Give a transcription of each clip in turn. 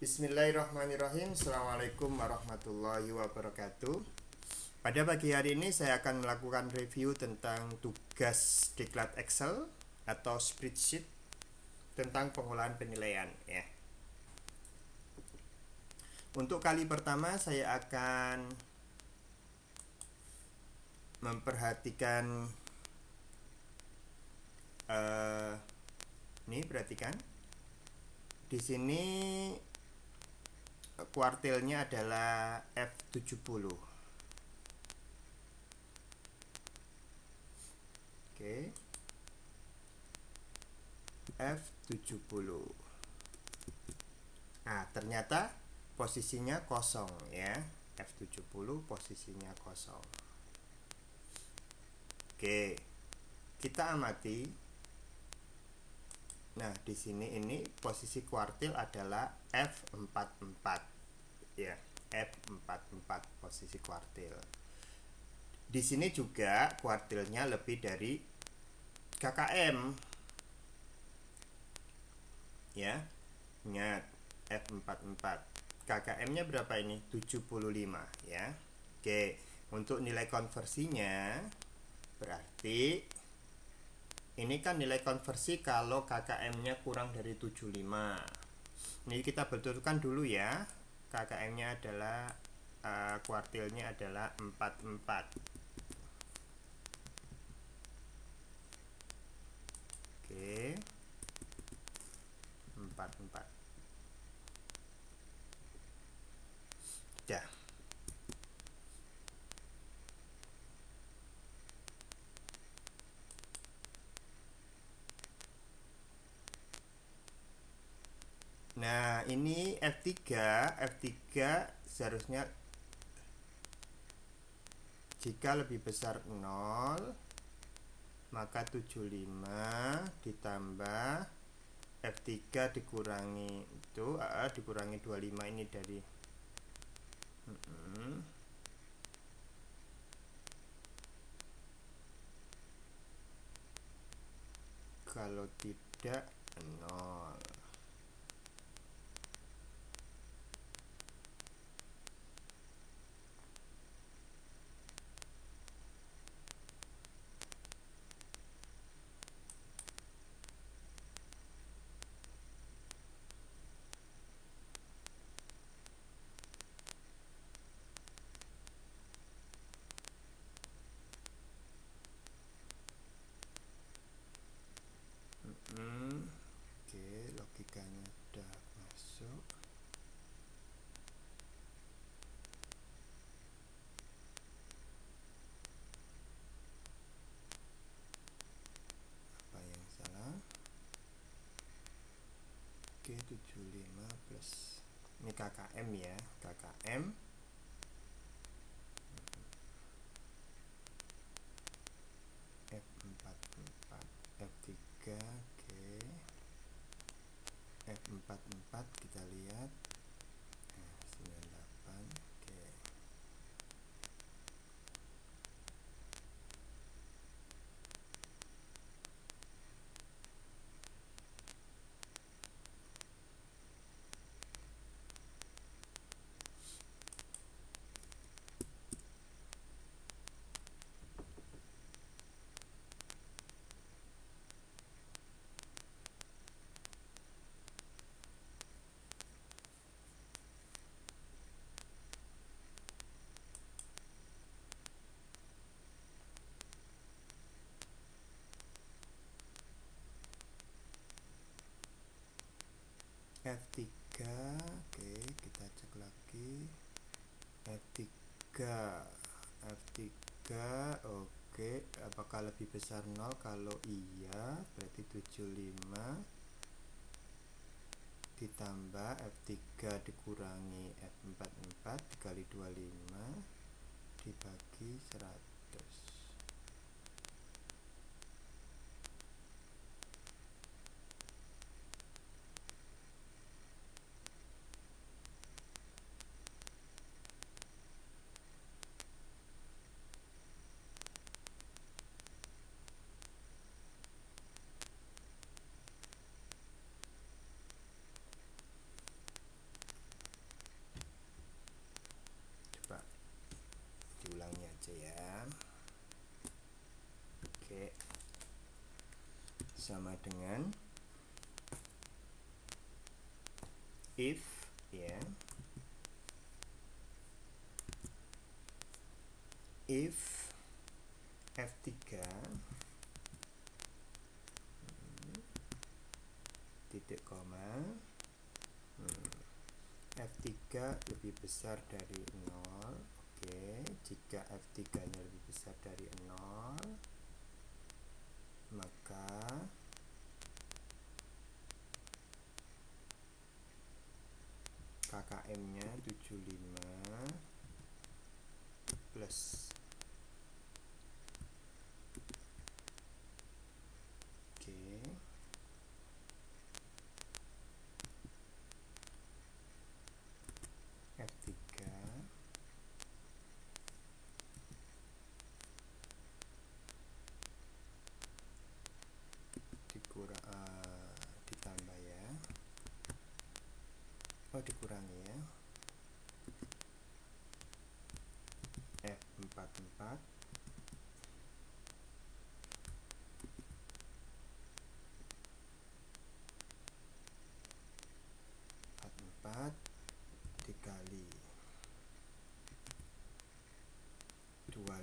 Bismillahirrahmanirrahim. Assalamualaikum warahmatullahi wabarakatuh. Pada pagi hari ini saya akan melakukan review tentang tugas diklat Excel atau spreadsheet tentang pengolahan penilaian ya. Untuk kali pertama saya akan memperhatikan ini perhatikan. Di sini kuartilnya adalah F70. Oke. F70. Nah, ternyata posisinya kosong ya. F70 posisinya kosong. Oke. Kita amati. Nah, di sini ini posisi kuartil adalah F44 ya, F44 posisi kuartil. Di sini juga kuartilnya lebih dari KKM. Ya. Ingat F44. KKM-nya berapa ini? 75 ya. Oke, untuk nilai konversinya berarti ini kan nilai konversi kalau KKM-nya kurang dari 75. Ini kita betulkan dulu ya. KKM-nya adalah kuartilnya adalah 44. Oke. 44. Ya. Nah, ini F3 seharusnya jika lebih besar 0, maka 75 ditambah F3 dikurangi itu dikurangi 25 ini dari kalau tidak 0. Oke, logikanya udah masuk. Apa yang salah? Oke, 75 plus ini KKM ya, KKM F44 F3. Oke, F44 kita lihat 98. Oke. F3. Oke, kita cek lagi. F3. Oke, apakah lebih besar 0? Kalau iya, berarti 75 ditambah F3 dikurangi F44 dikali 25 dibagi 100. if ya, if F3 titik koma F3 lebih besar dari 0. Oke, jika F3 nya lebih besar dari 0, maka KKM nya 75 plus. Oke, F3 ditambah ya, dikurangi ya, F44 dikali 25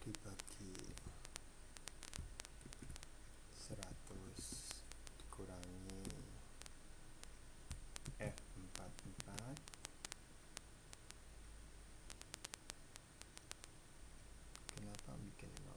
dibagi 100 dikurangi F44, kenapa bikin 0?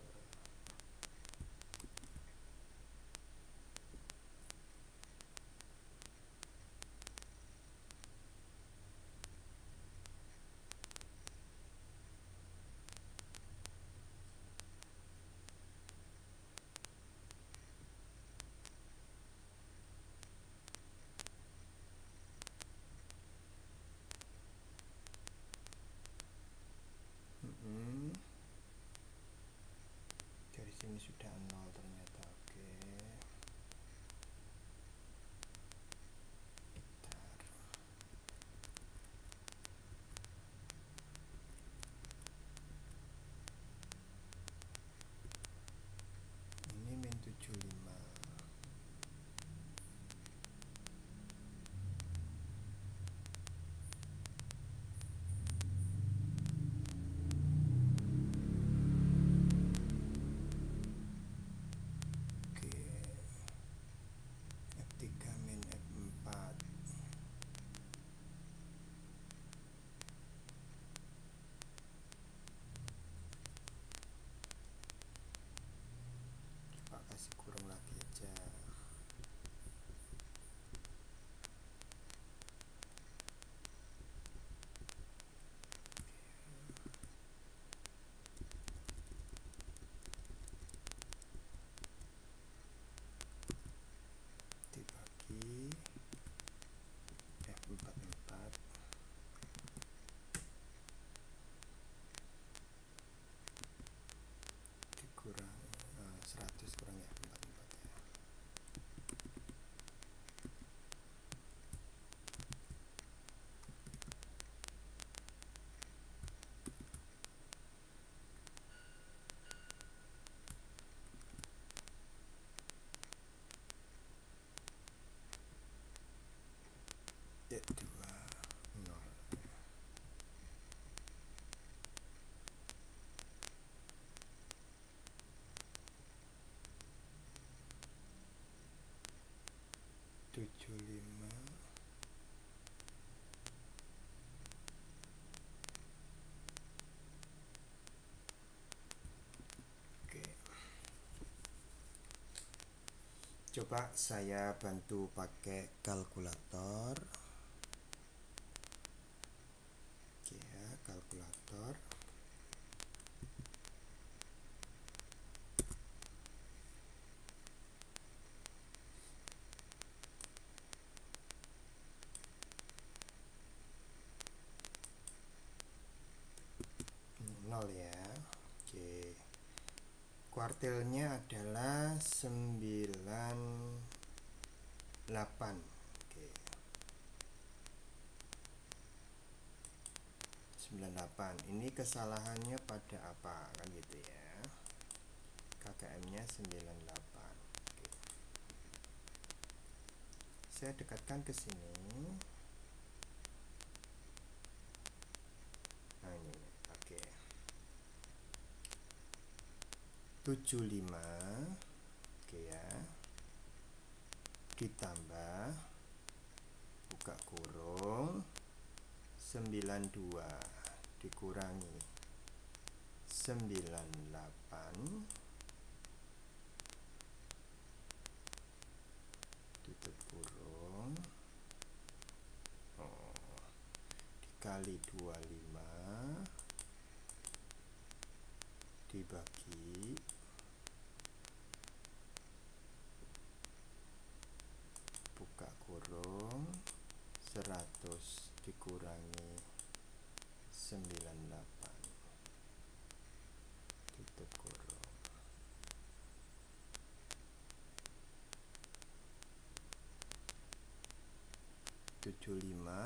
Dari sini sudah 0 ternyata. Oke, bentar. Ini min 75. F3 min F4 coba kasih kurang lagi aja. Dibagi F44 dikurang 100 kurang ya 44 ya. Ya 2 0. Tujuh lima Oke, coba saya bantu pakai kalkulator. Oke ya, kalkulator. Nol ya. Oke, kuartilnya adalah 98. Oke, 98. Ini kesalahannya pada apa kan gitu ya. saya dekatkan ke sini. Nah ini, oke. 75, oke ya. Ditambah buka kurung 92 dikurangi 98 tutup kurung dikali 25 dibagi buka kurung 100 dikurangi 98 tutup kurung. Tujuh lima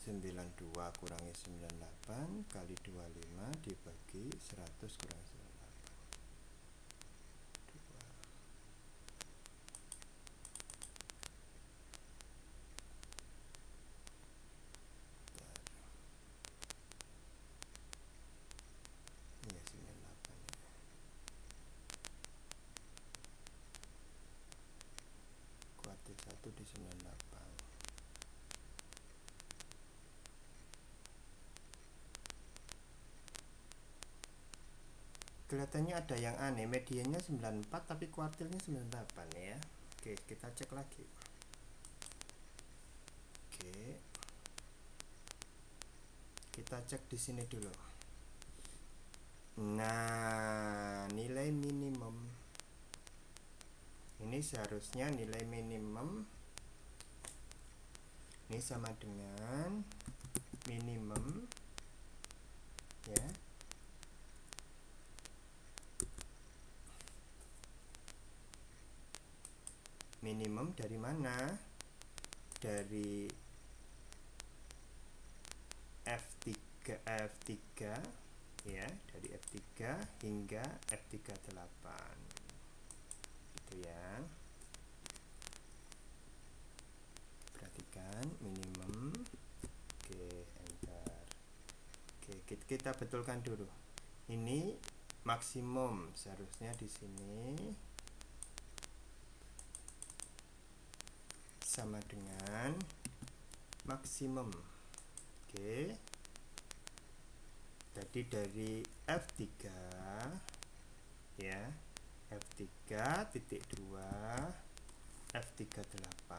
92 kurangi 98 kali 25 dibagi 100 kurangi 98 1 di 98. Kelihatannya ada yang aneh, mediannya 94 tapi kuartilnya 98 ya. Oke, kita cek lagi. Oke. Kita cek di sini dulu. Nah, nilai minimum ini seharusnya nilai minimum ini sama dengan minimum ya, minimum dari mana? Dari F3 ya, dari F3 hingga F38 itu ya. Perhatikan minimum. Oke, enter. Oke, kita betulkan dulu. Ini maksimum seharusnya di sini sama dengan maksimum. Oke. Jadi dari F3 ya, F3 titik 2 F38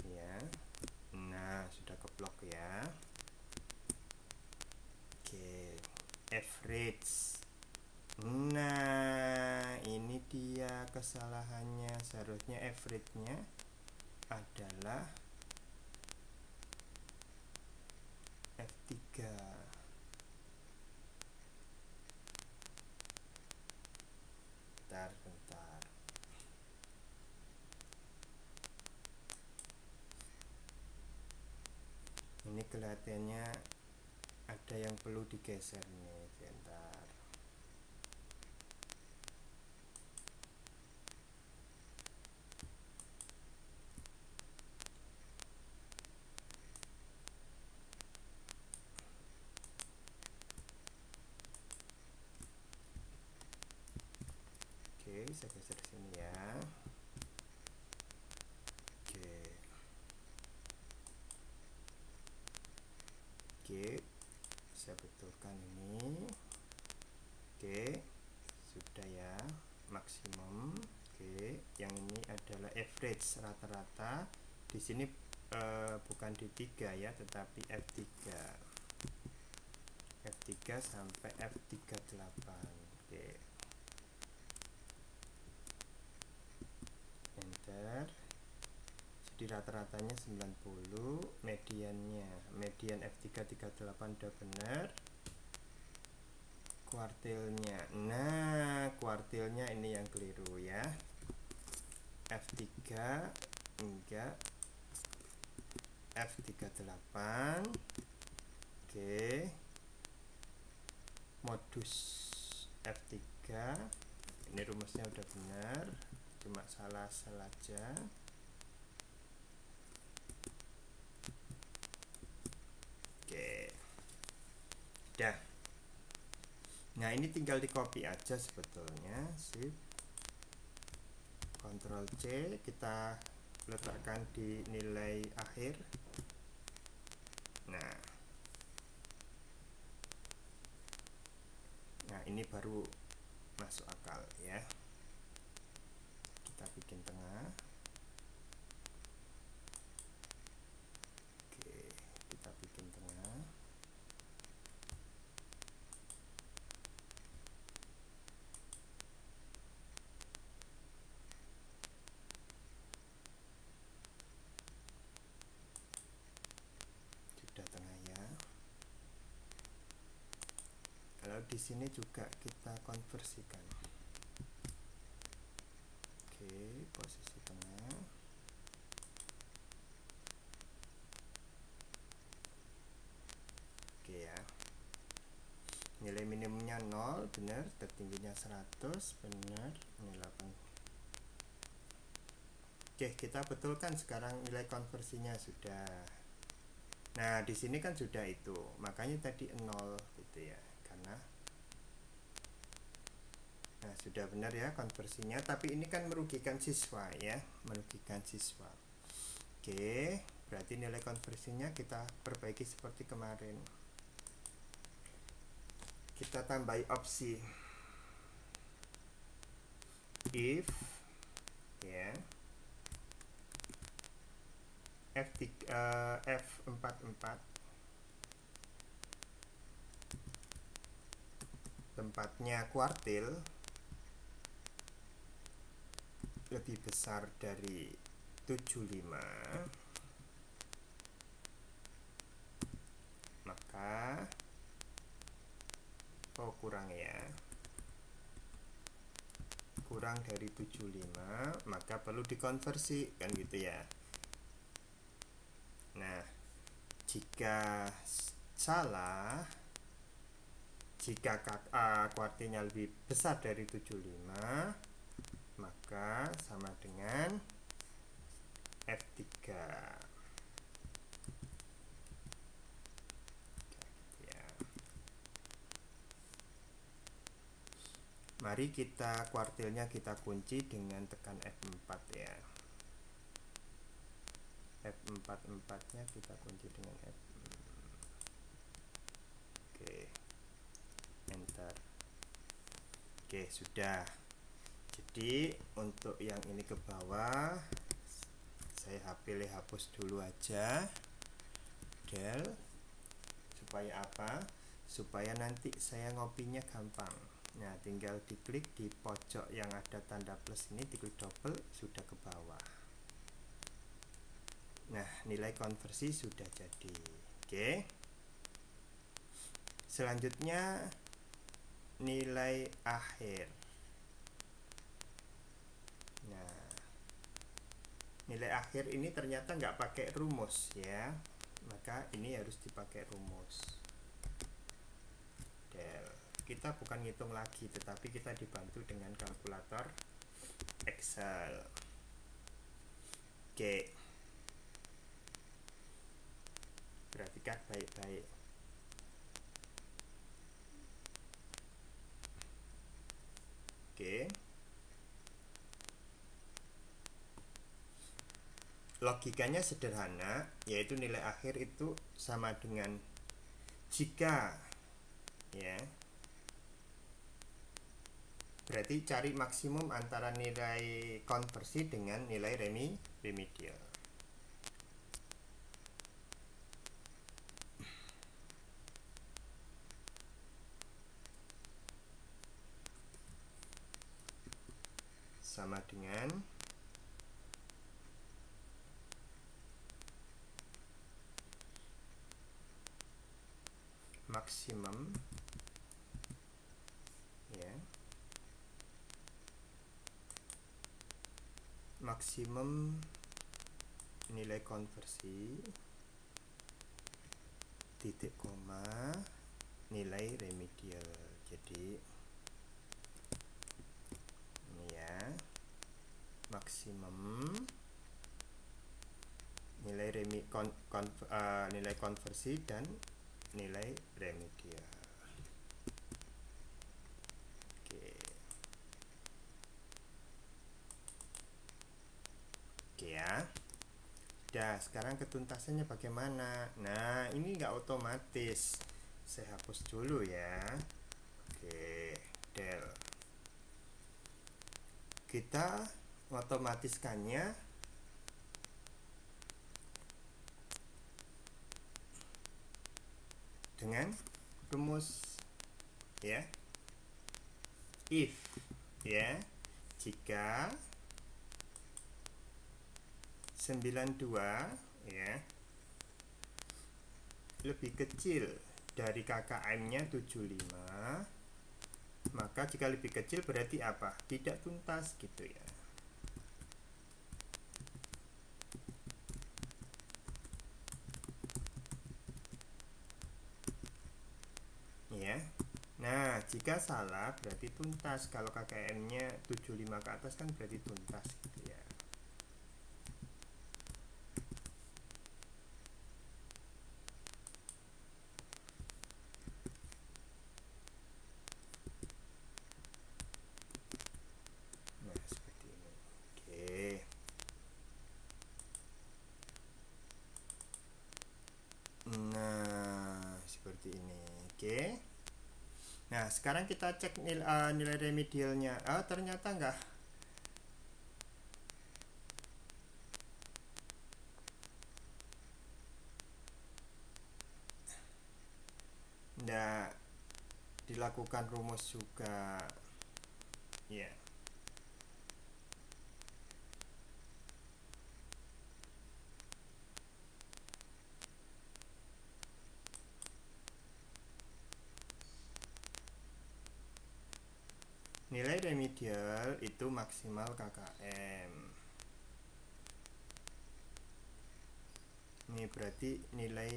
ya. Nah, sudah keblok ya. Oke, average. Nah, ini dia kesalahannya. Seharusnya average-nya adalah F3. Bentar. Ini kelihatannya ada yang perlu digeser nih, bentar. Oke, saya geser sini ya. Oke, saya betulkan ini. Oke, sudah ya, maksimum. Oke, yang ini adalah average, rata-rata. Di sini bukan di 3 ya, tetapi F3 sampai F38. Oke, enter. Jadi rata-ratanya 90, median F3 38 udah benar. Kuartilnya, nah kuartilnya ini yang keliru ya. F3 enggak, F38. Oke, modus F3 F3. Ini rumusnya udah benar, cuma salah saja. Oke, udah. Nah, ini tinggal di copy aja sebetulnya. Sip, Ctrl C, kita letakkan di nilai akhir. Nah, ini baru masuk akal ya. Kita bikin tengah. Oke, kita bikin tengah. Sudah tengah ya. Kalau di sini juga kita konversikan. Oke, posisi tengah. Oke ya. Nilai minimumnya 0, benar. Tertingginya 100, benar. Ini 8. Oke, kita betulkan sekarang nilai konversinya sudah. Nah, di sini kan sudah itu. Makanya tadi 0 gitu ya. Karena nah, sudah benar ya konversinya, tapi ini kan merugikan siswa ya, merugikan siswa. Oke, berarti nilai konversinya kita perbaiki seperti kemarin. Kita tambahi opsi if ya F44 tempatnya kuartil lebih besar dari 75, maka kurang ya, kurang dari 75, maka perlu dikonversi kan gitu ya. Nah, jika salah, jika kuartilnya lebih besar dari 75, maka sama dengan F3. Mari kita kuartilnya kita kunci dengan tekan F4 ya. F44 nya kita kunci dengan F. Oke, enter. Oke, sudah. Jadi untuk yang ini ke bawah saya pilih hapus dulu aja, del. Supaya apa? Supaya nanti saya ngopinya gampang. Nah, tinggal diklik di pojok yang ada tanda plus ini, diklik double, sudah ke bawah. Nah, nilai konversi sudah jadi. Oke. Selanjutnya nilai akhir. Nah, nilai akhir ini ternyata nggak pakai rumus ya, maka ini harus dipakai rumus. Del. Kita bukan ngitung lagi, tetapi kita dibantu dengan kalkulator Excel. Oke, perhatikan baik-baik. Oke, logikanya sederhana, yaitu nilai akhir itu sama dengan jika ya, berarti cari maksimum antara nilai konversi dengan nilai remedial. Sama dengan maksimum ya, maksimum nilai konversi titik koma nilai remedial. Jadi maksimum, nilai nilai konversi dan nilai remedial. Oke ya. Nah, sekarang ketuntasannya bagaimana? Nah, ini nggak otomatis. Saya hapus dulu ya. Oke, del. Kita otomatiskannya dengan rumus ya. If ya, jika 92 ya lebih kecil dari KKM-nya 75, maka jika lebih kecil berarti apa? Tidak tuntas gitu ya. Ya. Nah, jika salah berarti tuntas. Kalau KKM-nya 75 ke atas kan berarti tuntas gitu ya. Nah, seperti ini. Oke. Nah, seperti ini. Oke. Nah, sekarang kita cek nilai remedialnya. Ternyata enggak dilakukan rumus juga ya. Nilai remedial itu maksimal KKM. Ini berarti nilai,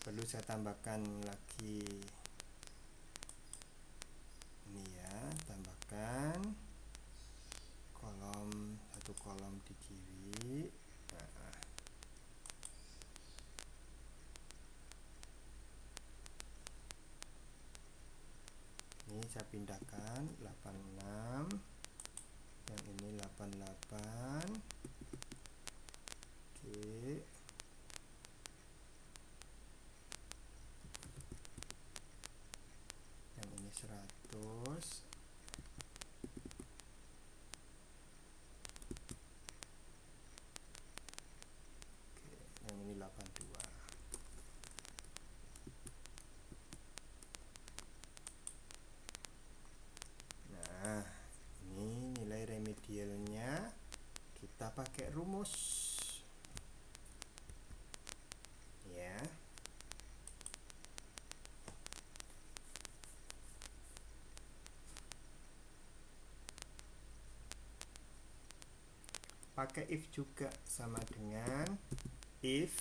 perlu saya tambahkan lagi ini ya, tambahkan satu kolom di kiri. Nah, ini saya pindahkan 86, yang ini 88. Oke. Yang ini 100. Oke, yang ini 82. Nah, ini nilai remedialnya kita pakai rumus ya. Pakai if juga, sama dengan if.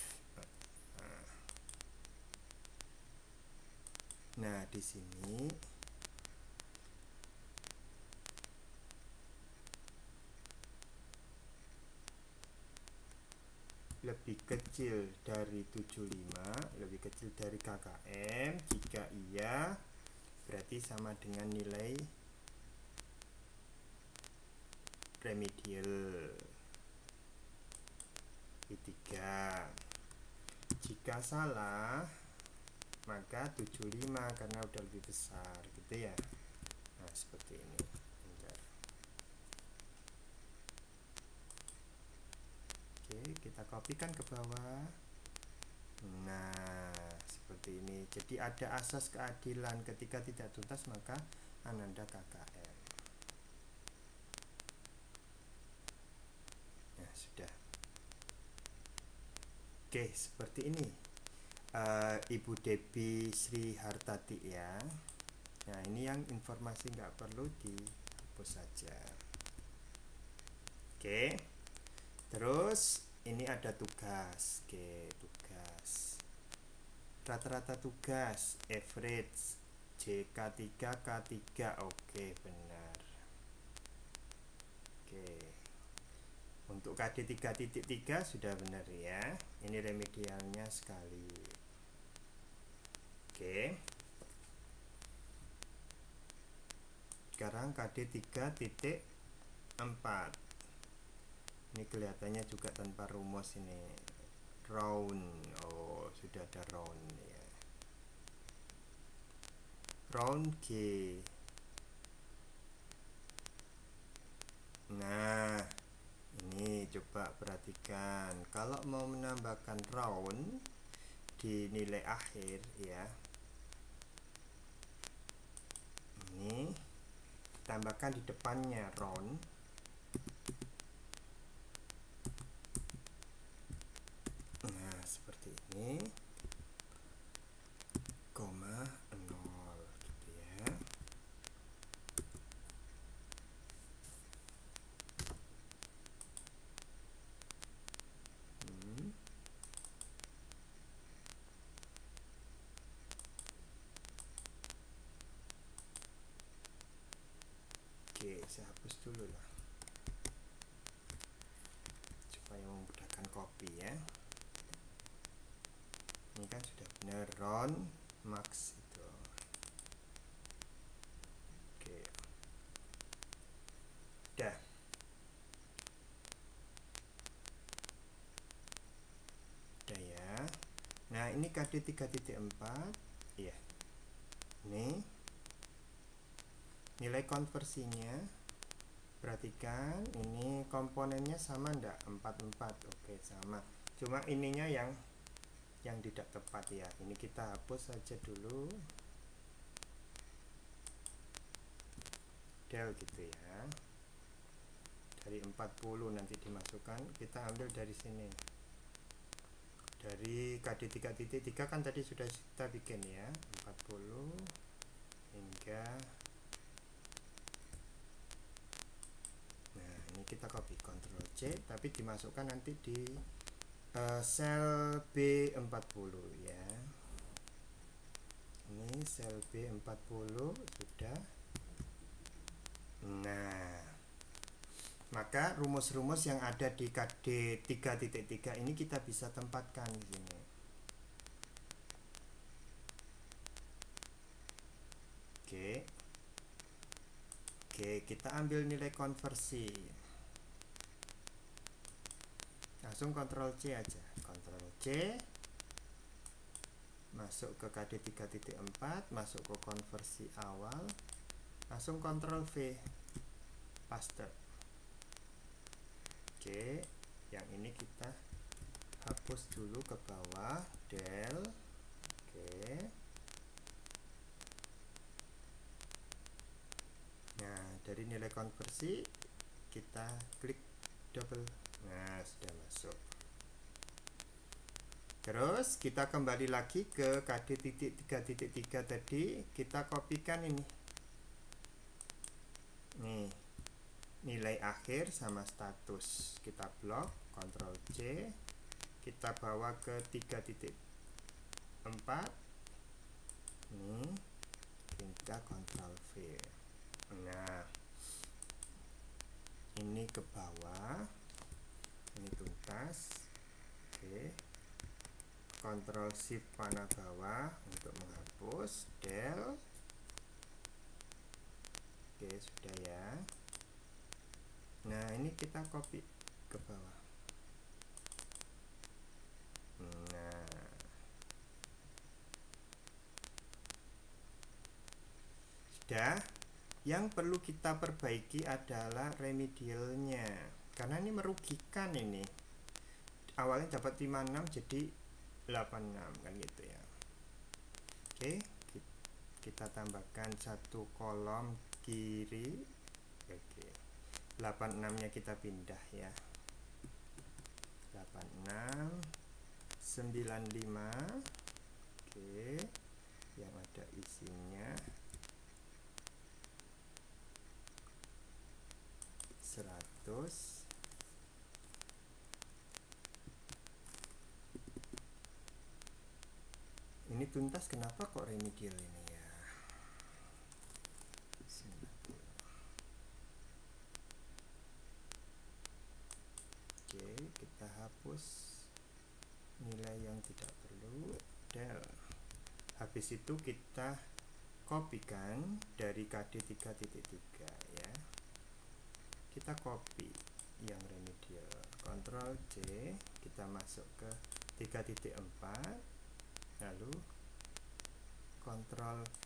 Nah, di sini lebih kecil dari 75, lebih kecil dari KKM. Jika iya, berarti sama dengan nilai remedial P3. Jika salah, maka 75 karena udah lebih besar gitu ya. Nah, seperti ini. Bentar. Oke, kita kopikan ke bawah. Nah, seperti ini. Jadi ada asas keadilan, ketika tidak tuntas maka ananda KKM. Nah, sudah. Oke, seperti ini. Ibu Debbie Sri Hartati ya. Nah, ini yang informasi nggak perlu dihapus saja. Oke. Terus ini ada tugas. Oke, tugas. Rata-rata tugas average JK3 K3. Oke, benar. Oke. Untuk KD 3.3 sudah benar ya. Ini remedialnya sekali. Oke. Sekarang KD 3.4. Ini kelihatannya juga tanpa rumus ini. Round. Oh, sudah ada round ya. Round G. Nah, ini coba perhatikan. Kalau mau menambahkan round di nilai akhir ya, ini tambahkan di depannya round. Nah, seperti ini. Koma 0 gitu ya. Oke, saya hapus dulu lah supaya memudahkan copy ya. Ini kan sudah benar round max itu. Oke, udah. Udah ya. Nah, ini KD 3.4 ya. Ini nilai konversinya, perhatikan ini komponennya sama enggak? 44. Oke, sama. Cuma ininya yang tidak tepat ya. Ini kita hapus saja dulu. Del gitu ya. Dari 40 nanti dimasukkan, kita ambil dari sini. Dari KD 3.3 kan tadi sudah kita bikin ya. 40 hingga, nah ini kita copy Ctrl C, tapi dimasukkan nanti di sel B40 ya. Ini sel B40 sudah. Nah, maka rumus-rumus yang ada di KD 3.3 ini kita bisa tempatkan di sini. Oke, kita ambil nilai konversi. Langsung Ctrl C aja. Ctrl C. Masuk ke KD 3.4, masuk ke konversi awal. Langsung Ctrl V. Paste. Oke, yang ini kita hapus dulu ke bawah, del. Oke. Nah, dari nilai konversi kita klik double. Nah, sudah masuk. Terus kita kembali lagi ke KD 3.3 tadi, kita kopikan ini. Nih, nilai akhir sama status. Kita blok, Ctrl C, kita bawa ke 3.4. Nih, kita Ctrl V. Nah, ini ke bawah, ini tuntas. Oke, Ctrl Shift panah bawah untuk menghapus, del. Oke, sudah ya. Nah, ini kita copy ke bawah. Nah, sudah. Yang perlu kita perbaiki adalah remedialnya, karena ini merugikan ini. Awalnya dapat 56 jadi 86 kan gitu ya. Oke, kita tambahkan satu kolom kiri. Oke, 86 nya kita pindah ya. 86 95. Oke, yang ada isinya 100. Ini tuntas, kenapa kok remedial ini ya? nilai yang tidak perlu del. Habis itu kita kopikan dari KD 3.3 ya, kita copy yang remedial, Ctrl C, kita masuk ke 3.4, lalu Ctrl V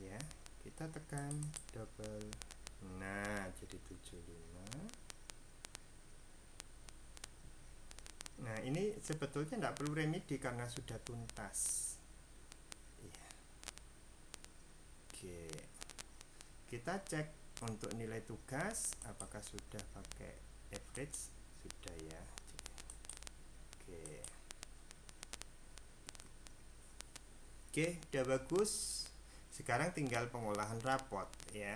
ya, kita tekan double, nah jadi 75. Nah ini sebetulnya tidak perlu remedi karena sudah tuntas ya. Oke, kita cek untuk nilai tugas apakah sudah pakai average, sudah ya. Oke, udah bagus. Sekarang tinggal pengolahan rapot ya.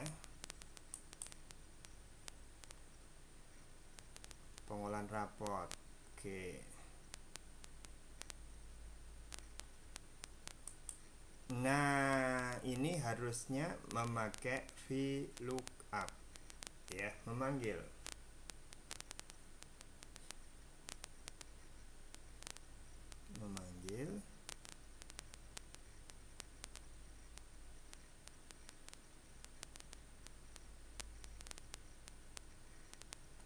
Pengolahan rapot. Oke. Nah, ini harusnya memakai VLOOKUP ya, memanggil.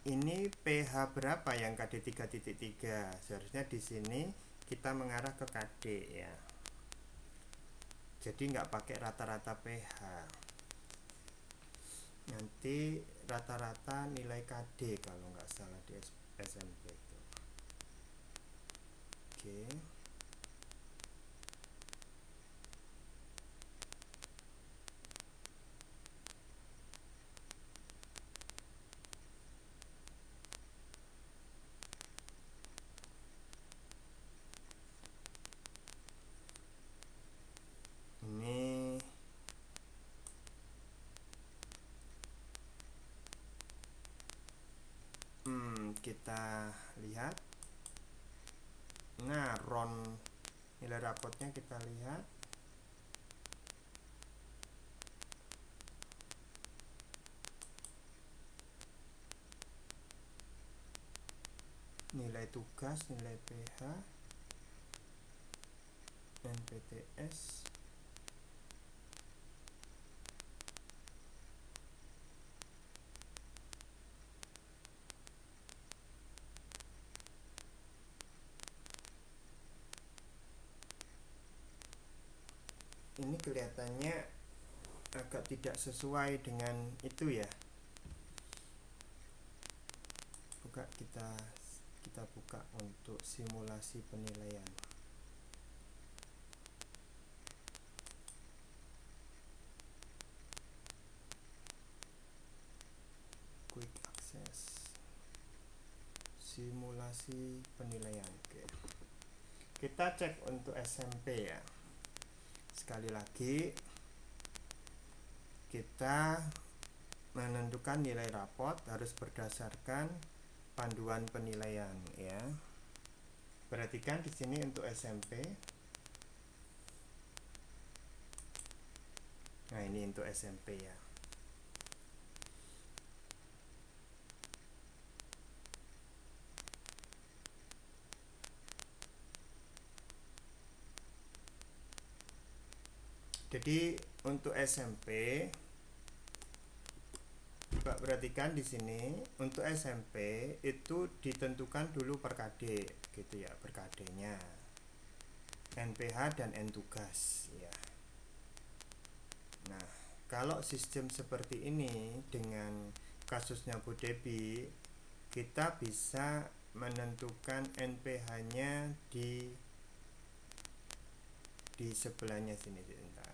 Ini pH berapa yang KD 3.3? Seharusnya di sini kita mengarah ke KD ya. Jadi nggak pakai rata-rata pH. Nanti rata-rata nilai KD kalau nggak salah di SMP itu. Oke. Kita lihat. Nah, RON nilai rapotnya kita lihat. Nilai tugas, nilai pH, NPTS, ini kelihatannya agak tidak sesuai dengan itu ya. Kita buka untuk simulasi penilaian. Quick access simulasi penilaian. Oke. Kita cek untuk SMP ya. Sekali lagi kita menentukan nilai rapot harus berdasarkan panduan penilaian ya. Perhatikan di sini untuk SMP. Nah, ini untuk SMP ya. Jadi untuk SMP, Pak perhatikan di sini untuk SMP itu ditentukan dulu per KD gitu ya, per KD-nya, NPH dan N tugas ya. Nah, kalau sistem seperti ini dengan kasusnya Bu Debi, kita bisa menentukan NPH-nya di sebelahnya sini sebentar.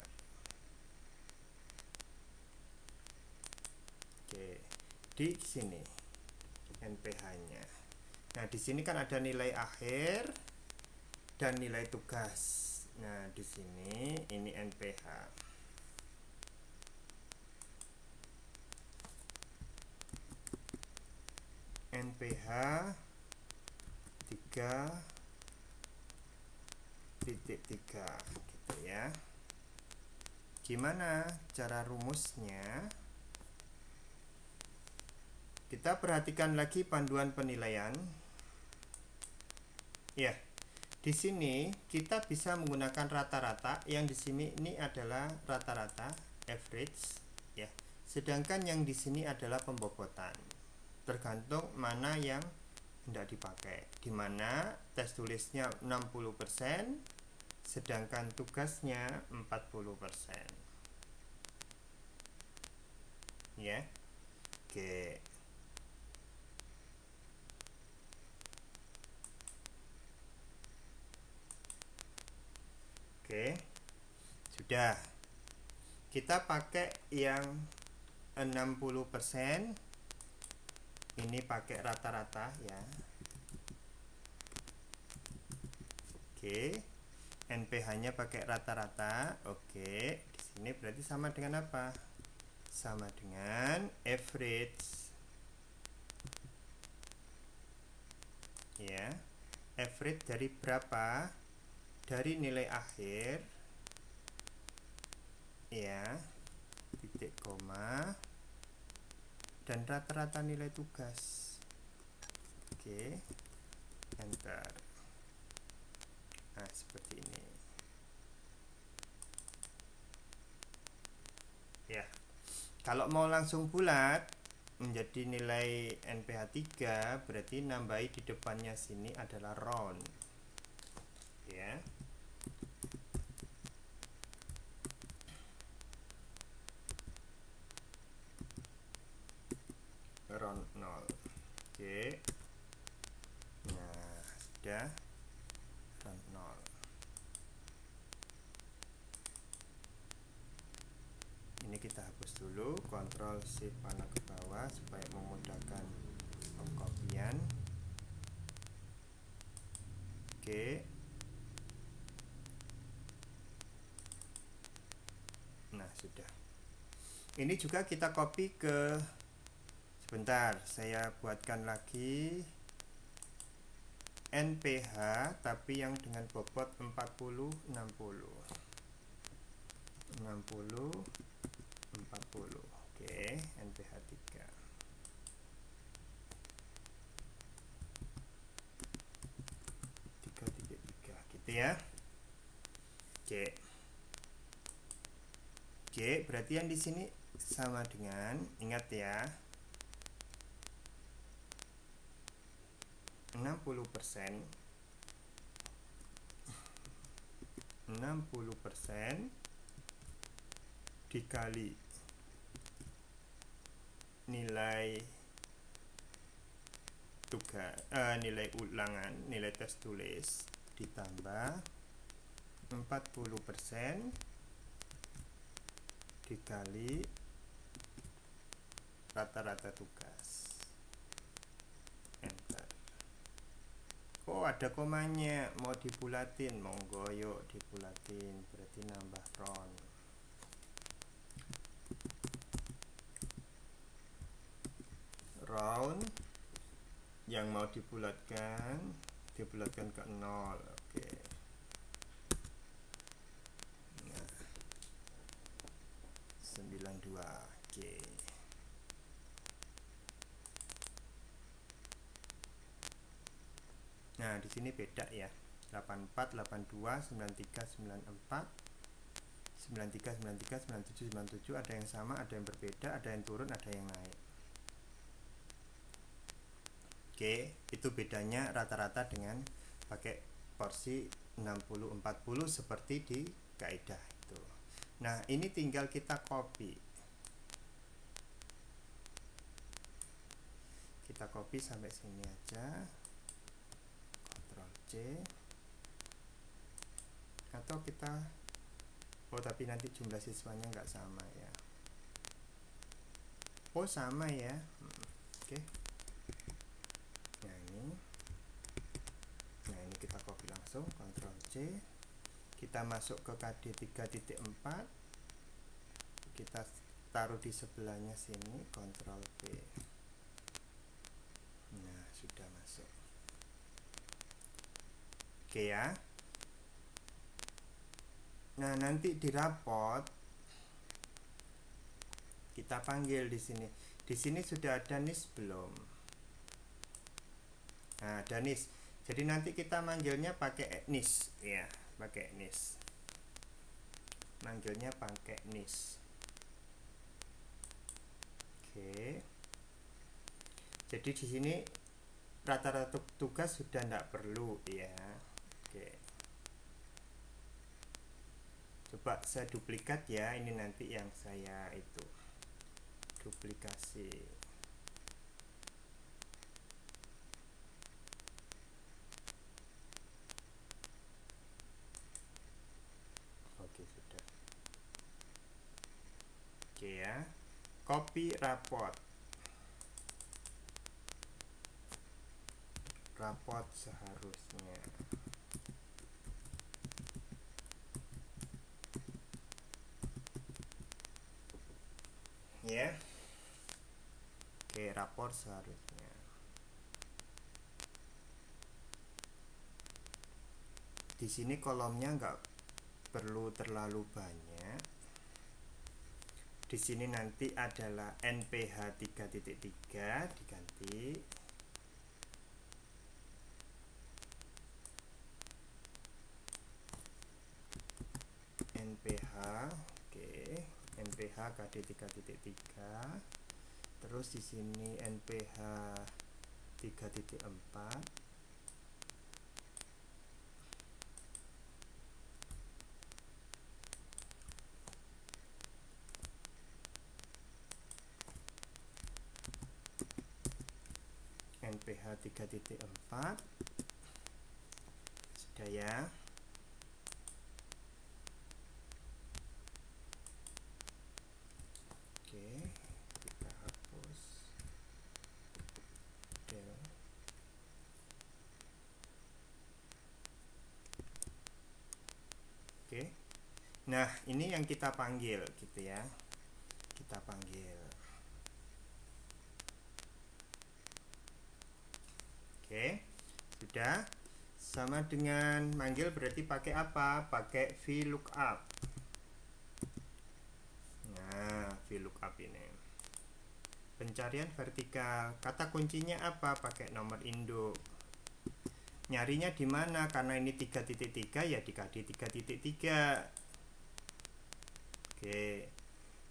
Oke, di sini NPH-nya. Nah, di sini kan ada nilai akhir dan nilai tugas. Nah, di sini ini NPH. NPH 3.3 gitu ya. Gimana cara rumusnya? Kita perhatikan lagi panduan penilaian. Ya, di sini kita bisa menggunakan rata-rata. Yang di sini ini adalah rata-rata, average, ya. Sedangkan yang di sini adalah pembobotan. Tergantung mana yang hendak dipakai. Di mana tes tulisnya 60%, sedangkan tugasnya 40%. Ya. Oke. Oke, sudah. Kita pakai yang 60%. Ini pakai rata-rata ya. Oke. NPH-nya pakai rata-rata. Oke, di sini berarti sama dengan apa? Sama dengan average. Ya. Average dari berapa? Dari nilai akhir, ya, titik koma, dan rata-rata nilai tugas. Oke, enter. Nah, seperti ini. Ya, kalau mau langsung bulat menjadi nilai NPH 3, berarti nambahi di depannya sini adalah round. Ya. Round 0. Oke. Nah, sudah. Round 0. Ini kita hapus dulu, Ctrl Shift panah ke bawah supaya memudahkan pengkopian. Oke. Nah, sudah. Ini juga kita copy ke, sebentar, saya buatkan lagi NPH tapi yang dengan bobot 40 60. 60 40. Oke, NPH 3. Gitu ya. Oke. Oke, berarti yang di sini sama dengan, ingat ya, 60% 60% dikali nilai tugas, nilai ulangan, nilai tes tulis, ditambah 40% dikali rata-rata tugas. Enter. Oh, ada komanya, mau dibulatin, monggo yuk dibulatin, berarti nambah round. Round yang mau dibulatkan ke 0. Oke. Nah, 92. Oke. Nah, di sini beda ya. 84, 82, 93, 94, 93, 93, 97, 97, ada yang sama, ada yang berbeda, ada yang turun, ada yang naik. Oke, itu bedanya rata-rata dengan pakai porsi 60 40 seperti di kaidah itu. Nah, ini tinggal kita copy. Kita copy sampai sini aja. Ctrl C. Atau kita, oh tapi nanti jumlah siswanya nggak sama ya. Oh, sama ya. Oke. Nah, ini kita copy langsung, Ctrl C. Kita masuk ke KD 3.4. Kita taruh di sebelahnya sini, Ctrl V. Nah, sudah masuk. Oke ya. Nah, nanti di raport kita panggil di sini. Di sini sudah ada NIS belum? Nah, ada NIS. Jadi nanti kita manggilnya pakai NIS ya, pakai NIS. Manggilnya pakai NIS. Oke. Jadi di sini rata-rata tugas sudah tidak perlu ya. Oke. Coba saya duplikat ya, ini nanti yang saya itu duplikasi. Oke, sudah. Oke ya. Copy raport. Raport seharusnya. Ya. Oke, rapor seharusnya. Di sini kolomnya nggak perlu terlalu banyak. Di sini nanti adalah NPH 3.3 diganti. NPH, oke, NPH KD 3.3. Terus di sini NPH 3.4. NPH 3.4 sudah ya. Oke, kita hapus del. Oke, nah ini yang kita panggil gitu ya, kita panggil. Oke, sudah. Sama dengan manggil berarti pakai apa? Pakai VLOOKUP. Nah, VLOOKUP ini. Pencarian vertikal. Kata kuncinya apa? Pakai nomor induk. Nyarinya di mana? Karena ini 3.3 ya di KD 3.3. Oke.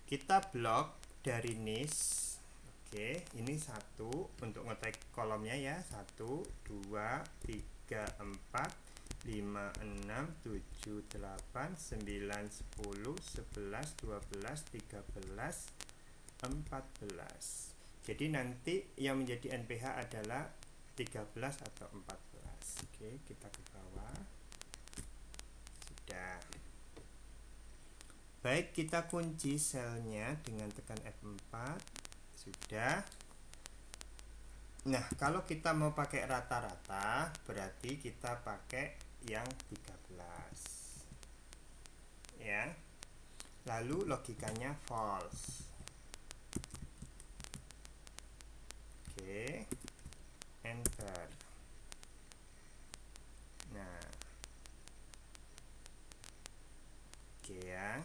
Kita blok dari NIS. Oke, ini 1 untuk ngetek kolomnya ya. 1 2 3 4 5 6 7 8 9 10 11 12 13 14. Jadi nanti yang menjadi NPH adalah 13 atau 14. Oke, kita ke bawah. Sudah. Baik, kita kunci selnya dengan tekan F4. Sudah. Nah, kalau kita mau pakai rata-rata, berarti kita pakai yang 13. Ya. Lalu logikanya false. Oke. Enter. Nah. Oke ya.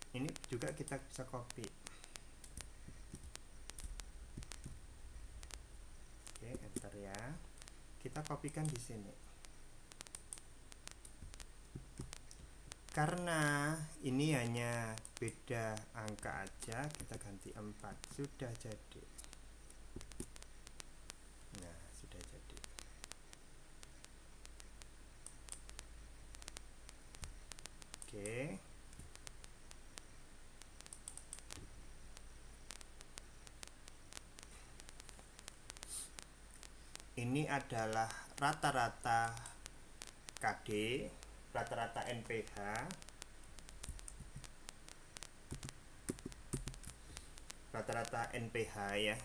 Ini juga kita bisa copy. Oke, enter ya. Kita kopikan di sini. Karena ini hanya beda angka aja, kita ganti 4. Sudah jadi. Nah, sudah jadi. Oke. Ini adalah rata-rata KD, rata-rata NPH. Rata-rata NPH ya.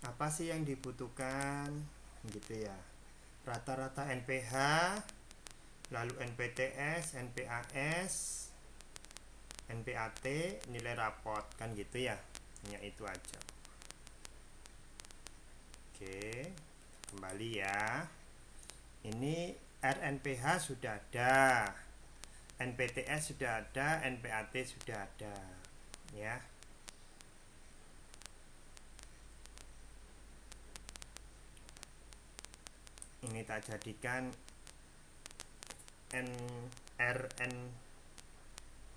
Apa sih yang dibutuhkan gitu ya? Rata-rata NPH, lalu NPTS, NPAS, NPAT, nilai raport kan gitu ya. Hanya itu aja. Oke, kembali ya. Ini RNPH sudah ada, NPTS sudah ada, NPAT sudah ada, ya. Ini tak jadikan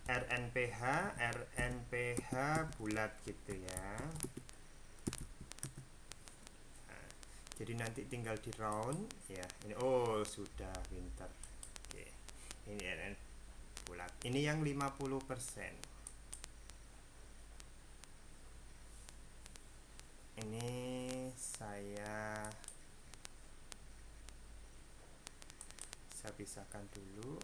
RNPH bulat gitu ya. Nah, jadi nanti tinggal di round ya. Ini oh sudah pinter. Oke. Ini RN bulat. Ini yang 50%. Ini saya pisahkan dulu.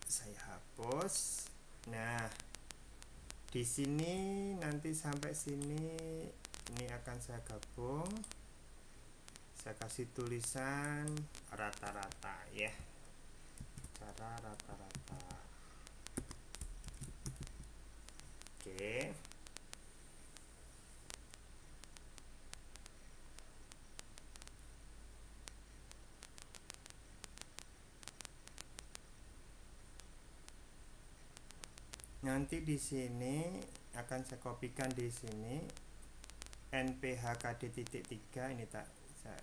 Saya hapus. Nah, di sini nanti sampai sini ini akan saya gabung. Saya kasih tulisan rata-rata ya. Cara rata-rata. Oke. Nanti di sini akan saya kopikan di sini NPHKD.3 ini tak saya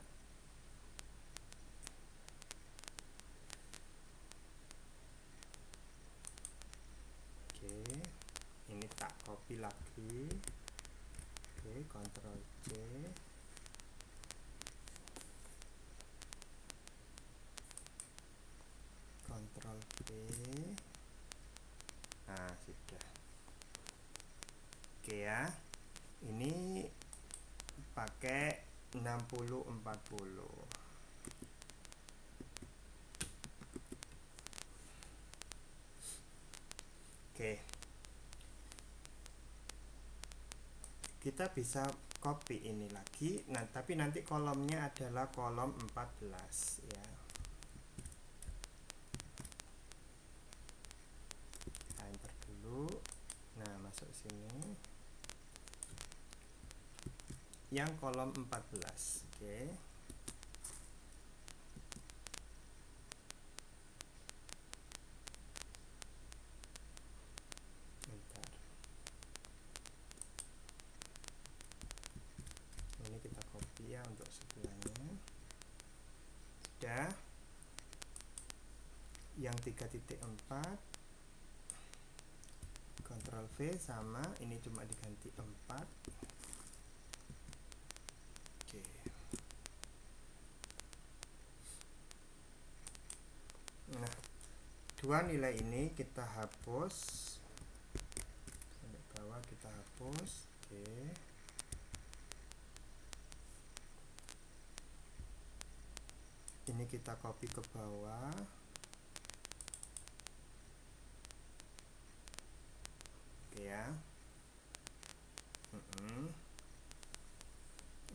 oke, ini tak copy lagi. Oke, Ctrl C, Ctrl V. Nah, sudah. Oke ya. Ini pakai 60/40. Oke. Kita bisa copy ini lagi. Nah, tapi nanti kolomnya adalah kolom 14 ya. Enter dulu. Nah, masuk sini. Yang kolom 14. Oke. Bentar. Ini kita copy ya untuk sebelahnya. Sudah. Yang 3.4 Ctrl V sama ini cuma diganti 4. Oke. Nah, dua nilai ini kita hapus. Sampai bawah kita hapus. Oke. Ini kita copy ke bawah. Oke ya.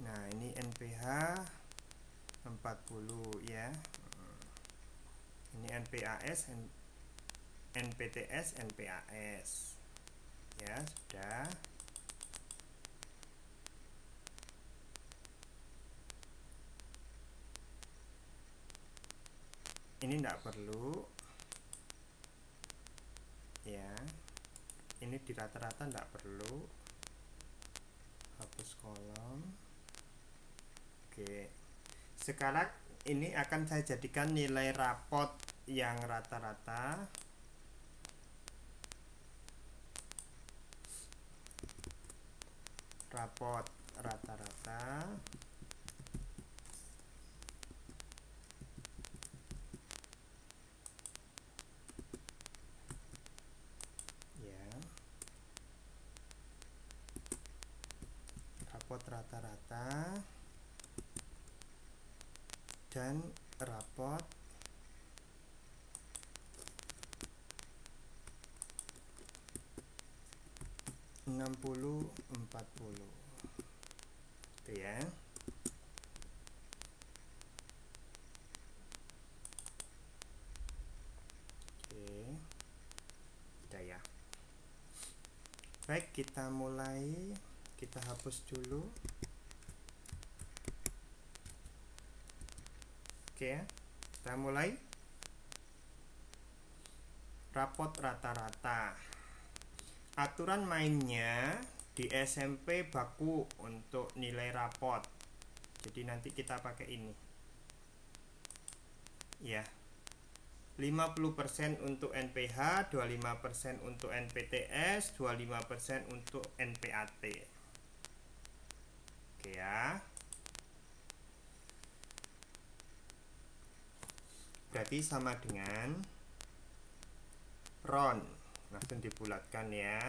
Nah, ini NPH 40 ya. Ini NPAS, NPTS, NPAS. Ya, sudah. Ini tidak perlu. Ya. Ini di rata-rata tidak perlu. Hapus kolom. Oke. Sekarang ini akan saya jadikan nilai rapot yang rata-rata. Rapot rata-rata. Ya. Rapot rata-rata dan rapot enam puluh 40 itu ya. Oke, udah ya. Baik, kita mulai. Kita hapus dulu. Oke ya, kita mulai. Rapot rata-rata. Aturan mainnya di SMP baku untuk nilai rapot. Jadi nanti kita pakai ini. Ya. 50% untuk NPH, 25% untuk NPTS, 25% untuk NPAT. Oke ya. Berarti sama dengan RON. Langsung dibulatkan ya.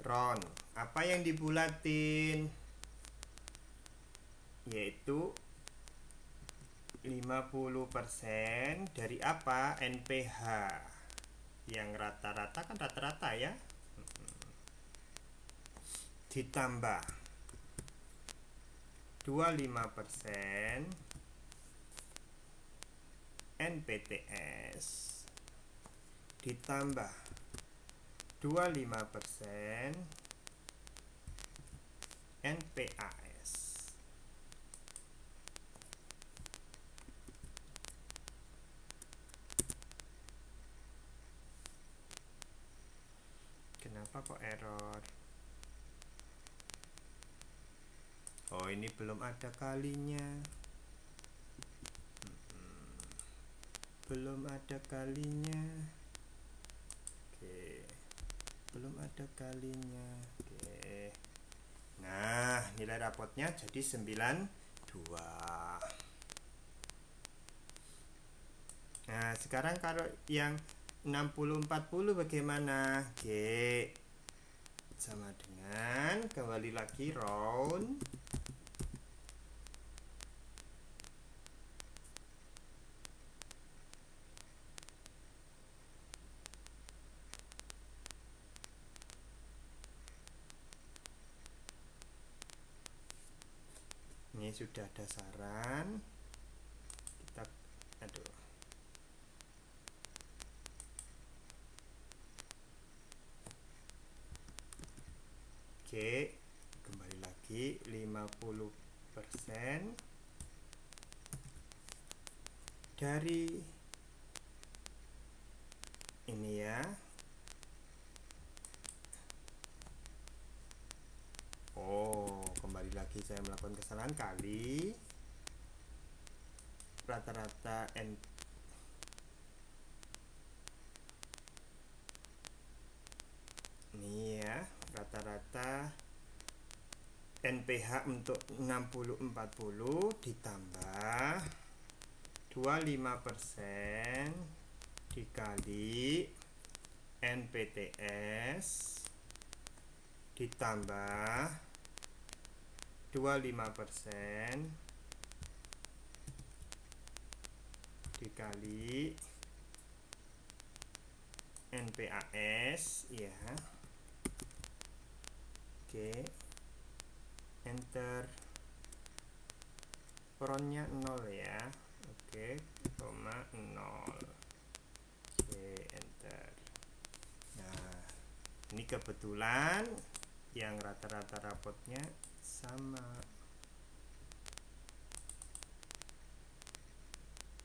RON. Apa yang dibulatin? Yaitu 50% dari apa? NPH. Yang rata-rata kan rata-rata ya. Ditambah 25% NPTS ditambah 25% NPAS. Kenapa kok error? Oh, ini belum ada kalinya. Belum ada kalinya. Oke. Belum ada kalinya. Oke. Nah, nilai rapotnya jadi 92. Nah, sekarang kalau yang 60-40 bagaimana? Oke. Sama dengan kembali lagi round. Ini sudah ada saran. Kita Oke, kembali lagi 50% dari ini ya. Oh, kembali lagi saya melakukan kesalahan kali rata-rata ini ya, rata-rata NPH untuk 60-40 ditambah 25% dikali NPTS ditambah 25% dikali NPAS ya. Oke, enter. Ronnya 0 ya. Oke, koma 0. Oke, enter. Nah, ini kebetulan yang rata-rata rapotnya sama.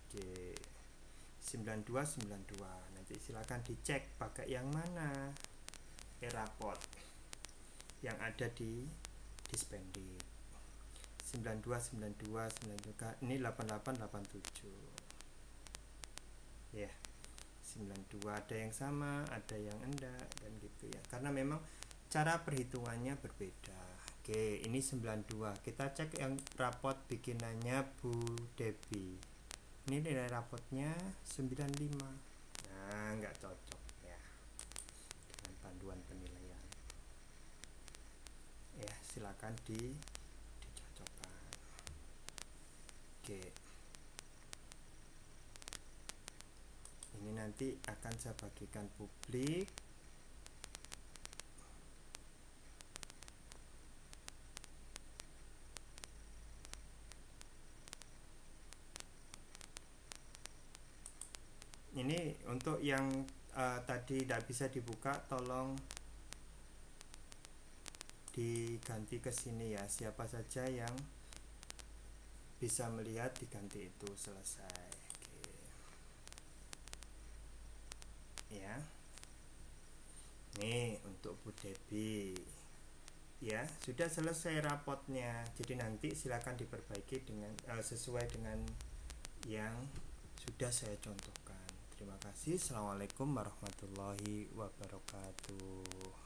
Oke, 92. Nanti silakan dicek pakai yang mana rapot yang ada di Dispendik. 92 ini 8887 ya. 92 ada yang sama, ada yang enggak, dan gitu ya, karena memang cara perhitungannya berbeda. Oke, ini 92. Kita cek yang rapot bikinannya Bu Devi. Ini nilai rapotnya 95. Nah, nggak cocok ya dengan panduan penilaian ya. Silakan dicocokkan. Oke, ini nanti akan saya bagikan publik. Ini untuk yang tadi tidak bisa dibuka, tolong diganti ke sini ya. Siapa saja yang bisa melihat diganti itu. Selesai. Oke. Ya. Nih untuk Bu Debbie. Ya, sudah selesai rapotnya. Jadi nanti silakan diperbaiki dengan sesuai dengan yang sudah saya contohkan. Terima kasih. Assalamualaikum warahmatullahi wabarakatuh.